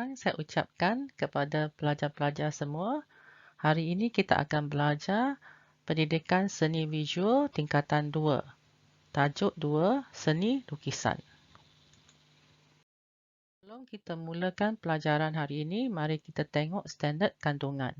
Sekarang saya ucapkan kepada pelajar-pelajar semua, hari ini kita akan belajar pendidikan seni visual tingkatan 2. Tajuk 2, seni lukisan. Sebelum kita mulakan pelajaran hari ini, mari kita tengok standard kandungan.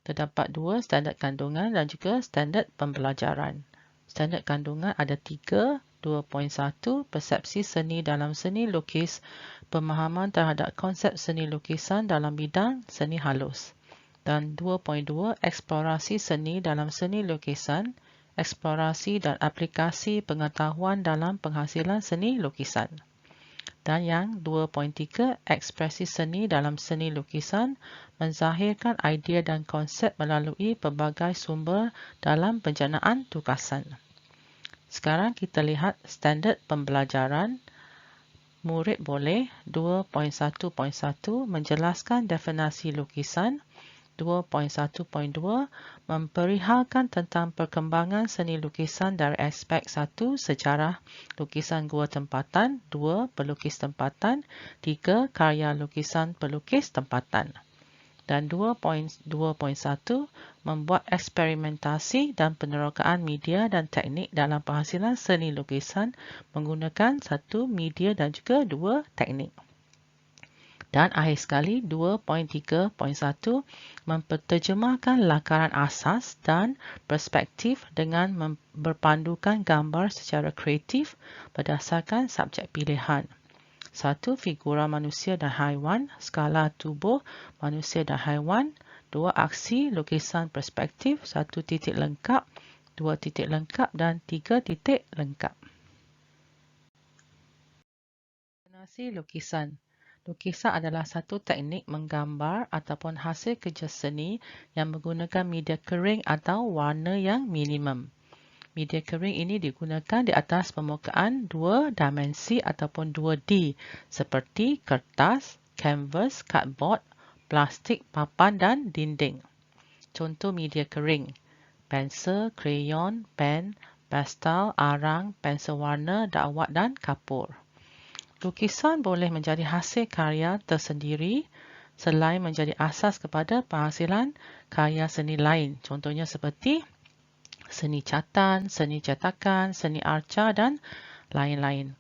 Terdapat 2 standard kandungan dan juga standard pembelajaran. Standard kandungan ada 3, 2.1 persepsi seni dalam seni lukis, pemahaman terhadap konsep seni lukisan dalam bidang seni halus, dan 2.2 eksplorasi seni dalam seni lukisan, eksplorasi dan aplikasi pengetahuan dalam penghasilan seni lukisan. Dan yang 2.3 ekspresi seni dalam seni lukisan, menzahirkan idea dan konsep melalui pelbagai sumber dalam penjanaan tugasan. Sekarang kita lihat standard pembelajaran. Murid boleh 2.1.1 menjelaskan definisi lukisan, 2.1.2 memperihalkan tentang perkembangan seni lukisan dari aspek 1 sejarah lukisan gua tempatan, 2 pelukis tempatan, 3 karya lukisan pelukis tempatan. Dan 2.2.1 membuat eksperimentasi dan penerokaan media dan teknik dalam penghasilan seni lukisan menggunakan 1 media dan juga 2 teknik. Dan akhir sekali 2.3.1 memperterjemahkan lakaran asas dan perspektif dengan berpandukan gambar secara kreatif berdasarkan subjek pilihan. 1. Figura manusia dan haiwan, skala tubuh manusia dan haiwan, 2. Aksi lukisan perspektif, 1 titik lengkap, 2 titik lengkap dan 3 titik lengkap. Definisi lukisan. Lukisan adalah satu teknik menggambar ataupun hasil kerja seni yang menggunakan media kering atau warna yang minimum. Media kering ini digunakan di atas permukaan 2 dimensi ataupun 2D seperti kertas, kanvas, cardboard, plastik, papan dan dinding. Contoh media kering: pensel, krayon, pen, pastel, arang, pensel warna, dakwat dan kapur. Lukisan boleh menjadi hasil karya tersendiri selain menjadi asas kepada penghasilan karya seni lain. Contohnya seperti seni catatan, seni cetakan, seni arca dan lain-lain.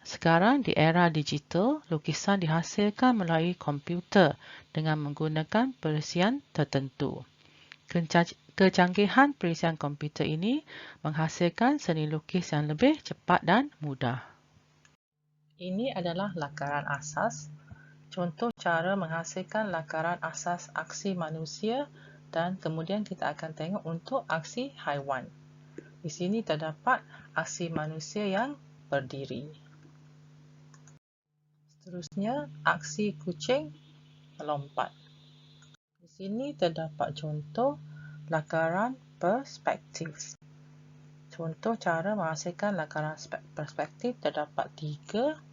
Sekarang di era digital, lukisan dihasilkan melalui komputer dengan menggunakan perisian tertentu. Kecanggihan perisian komputer ini menghasilkan seni lukis yang lebih cepat dan mudah. Ini adalah lakaran asas. Contoh cara menghasilkan lakaran asas aksi manusia dan kemudian kita akan tengok untuk aksi haiwan. Di sini terdapat aksi manusia yang berdiri. Seterusnya, aksi kucing melompat. Di sini terdapat contoh lakaran perspektif. Contoh cara menghasilkan lakaran perspektif terdapat 3,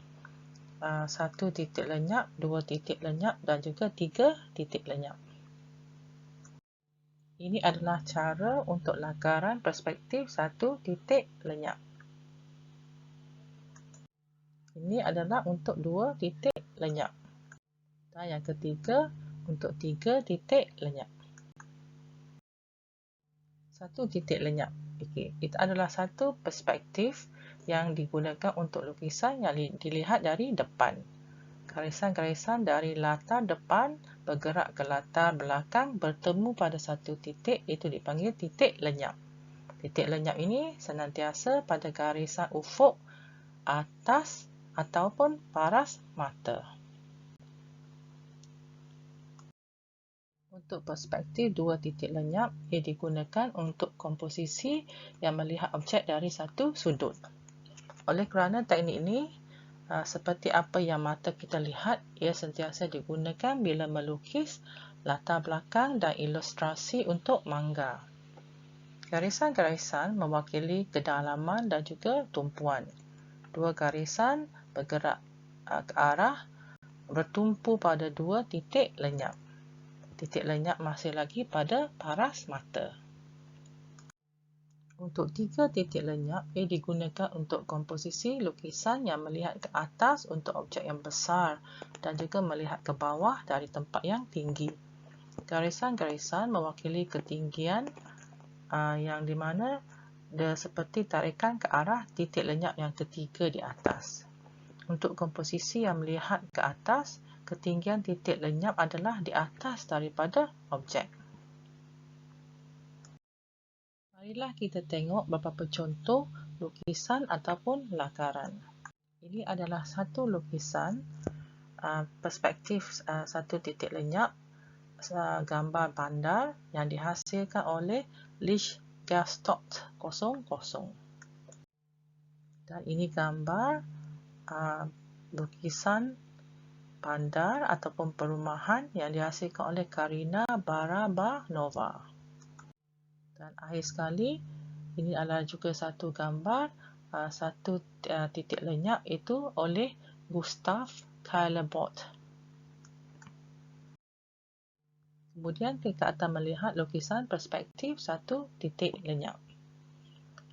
1 titik lenyap, 2 titik lenyap dan juga 3 titik lenyap. Ini adalah cara untuk lakaran perspektif 1 titik lenyap. Ini adalah untuk 2 titik lenyap. Dan yang ketiga untuk 3 titik lenyap. 1 titik lenyap. Okey, itu adalah satu perspektif yang digunakan untuk lukisan yang dilihat dari depan. Garisan-garisan dari latar depan bergerak ke latar belakang bertemu pada satu titik, itu dipanggil titik lenyap. Titik lenyap ini senantiasa pada garisan ufuk atas ataupun paras mata. Untuk perspektif 2 titik lenyap, ia digunakan untuk komposisi yang melihat objek dari satu sudut. Oleh kerana teknik ini seperti apa yang mata kita lihat, ia sentiasa digunakan bila melukis latar belakang dan ilustrasi untuk mangga. Garisan-garisan mewakili kedalaman dan juga tumpuan. 2 garisan bergerak ke arah bertumpu pada 2 titik lenyap. Titik lenyap masih lagi pada paras mata. Untuk 3 titik lenyap, ia digunakan untuk komposisi lukisan yang melihat ke atas untuk objek yang besar dan juga melihat ke bawah dari tempat yang tinggi. Garisan-garisan mewakili ketinggian yang di mana dia seperti tarikan ke arah titik lenyap yang ketiga di atas. Untuk komposisi yang melihat ke atas, ketinggian titik lenyap adalah di atas daripada objek. Marilah kita tengok beberapa contoh lukisan ataupun lakaran. Ini adalah satu lukisan perspektif satu titik lenyap gambar bandar yang dihasilkan oleh Lichtgestalт 00. Dan ini gambar lukisan bandar ataupun perumahan yang dihasilkan oleh Karina Barabanova. Dan akhir sekali, ini adalah juga satu gambar satu titik lenyap itu oleh Gustav Caillebotte. Kemudian kita akan melihat lukisan perspektif satu titik lenyap.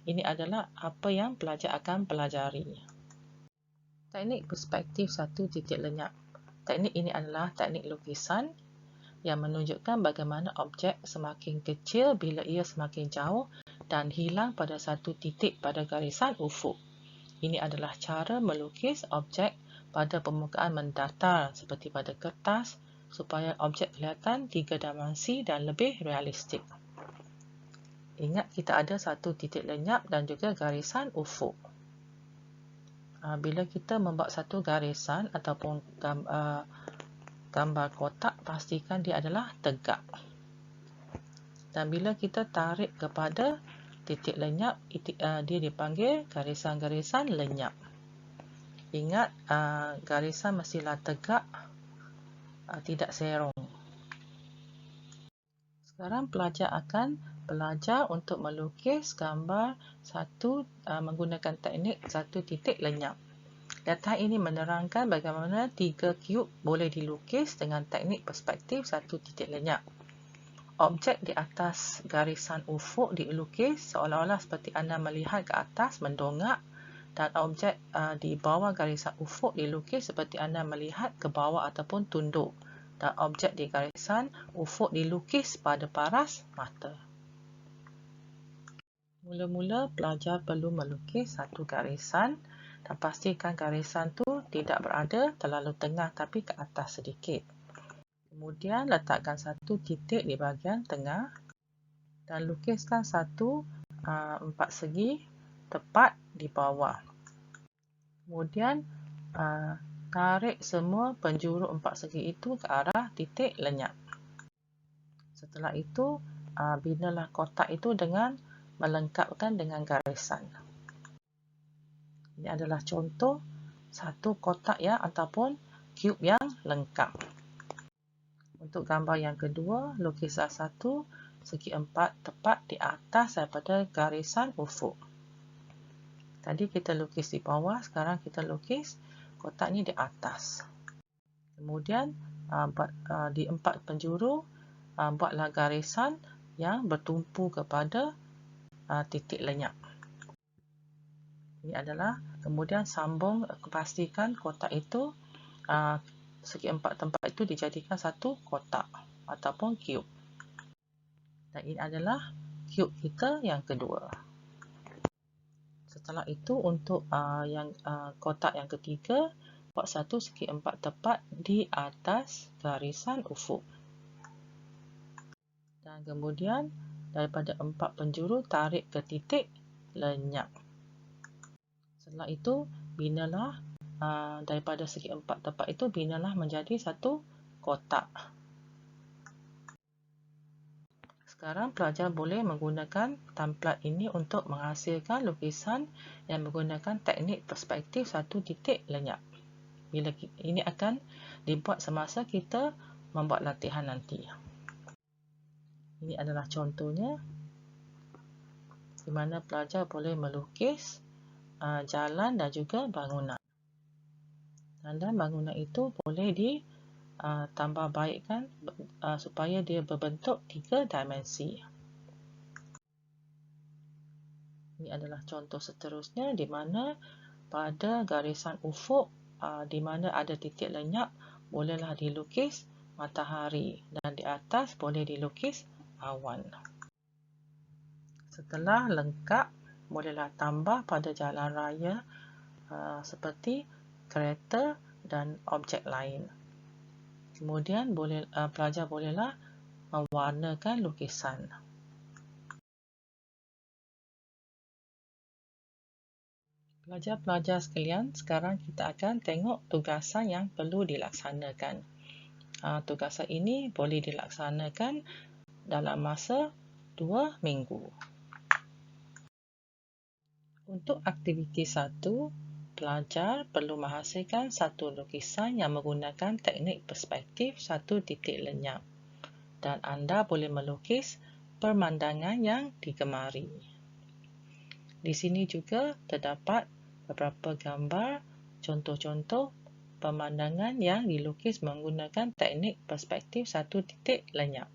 Ini adalah apa yang pelajar akan pelajari. Teknik perspektif satu titik lenyap. Teknik ini adalah teknik lukisan yang menunjukkan bagaimana objek semakin kecil bila ia semakin jauh dan hilang pada satu titik pada garisan ufuk. Ini adalah cara melukis objek pada permukaan mendatar seperti pada kertas supaya objek kelihatan 3 dimensi dan lebih realistik. Ingat, kita ada satu titik lenyap dan juga garisan ufuk. Bila kita membuat satu garisan ataupun gambar kotak, pastikan dia adalah tegak. Dan bila kita tarik kepada titik lenyap, dia dipanggil garisan-garisan lenyap. Ingat, garisan mestilah tegak, tidak serong. Sekarang pelajar akan belajar untuk melukis gambar menggunakan teknik satu titik lenyap. Data ini menerangkan bagaimana 3 cube boleh dilukis dengan teknik perspektif satu titik lenyap. Objek di atas garisan ufuk dilukis seolah-olah seperti anda melihat ke atas mendongak, dan objek di bawah garisan ufuk dilukis seperti anda melihat ke bawah ataupun tunduk, dan objek di garisan ufuk dilukis pada paras mata. Mula-mula pelajar perlu melukis satu garisan dan pastikan garisan tu tidak berada terlalu tengah tapi ke atas sedikit. Kemudian letakkan satu titik di bahagian tengah dan lukiskan satu empat segi tepat di bawah. Kemudian tarik semua penjuru empat segi itu ke arah titik lenyap. Setelah itu, binalah kotak itu dengan melengkapkan dengan garisan. Ini adalah contoh satu kotak ataupun cube yang lengkap. Untuk gambar yang kedua, lukislah satu segi empat tepat di atas daripada garisan ufuk. Tadi kita lukis di bawah, sekarang kita lukis kotak ni di atas. Kemudian di empat penjuru, buatlah garisan yang bertumpu kepada titik lenyap. Ini adalah, kemudian sambung, pastikan kotak itu, segi empat tempat itu dijadikan satu kotak ataupun cube. Dan ini adalah cube kita yang kedua. Setelah itu, untuk kotak yang ketiga, buat satu segi empat tepat di atas garisan ufuk. Dan kemudian daripada empat penjuru tarik ke titik lenyap. Setelah itu, binalah daripada segi empat tepat itu, binalah menjadi satu kotak. Sekarang pelajar boleh menggunakan template ini untuk menghasilkan lukisan yang menggunakan teknik perspektif satu titik lenyap. Ini akan dibuat semasa kita membuat latihan nanti. Ini adalah contohnya di mana pelajar boleh melukis jalan dan juga bangunan. Dan bangunan itu boleh ditambah baikkan supaya dia berbentuk 3 dimensi. Ini adalah contoh seterusnya di mana pada garisan ufuk di mana ada titik lenyap bolehlah dilukis matahari dan di atas boleh dilukis awan. Setelah lengkap, bolehlah tambah pada jalan raya seperti kereta dan objek lain. Kemudian pelajar bolehlah mewarnakan lukisan. Pelajar-pelajar sekalian, sekarang kita akan tengok tugasan yang perlu dilaksanakan. Tugasan ini boleh dilaksanakan dalam masa 2 minggu. Untuk aktiviti 1, pelajar perlu menghasilkan satu lukisan yang menggunakan teknik perspektif satu titik lenyap. Dan anda boleh melukis pemandangan yang digemari. Di sini juga terdapat beberapa gambar contoh-contoh pemandangan yang dilukis menggunakan teknik perspektif satu titik lenyap.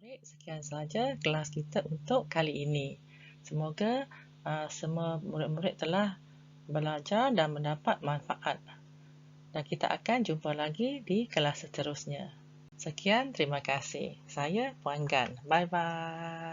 Murid, sekian sahaja kelas kita untuk kali ini. Semoga semua murid-murid telah belajar dan mendapat manfaat. Dan kita akan jumpa lagi di kelas seterusnya. Sekian, terima kasih. Saya Puan Gan. Bye-bye.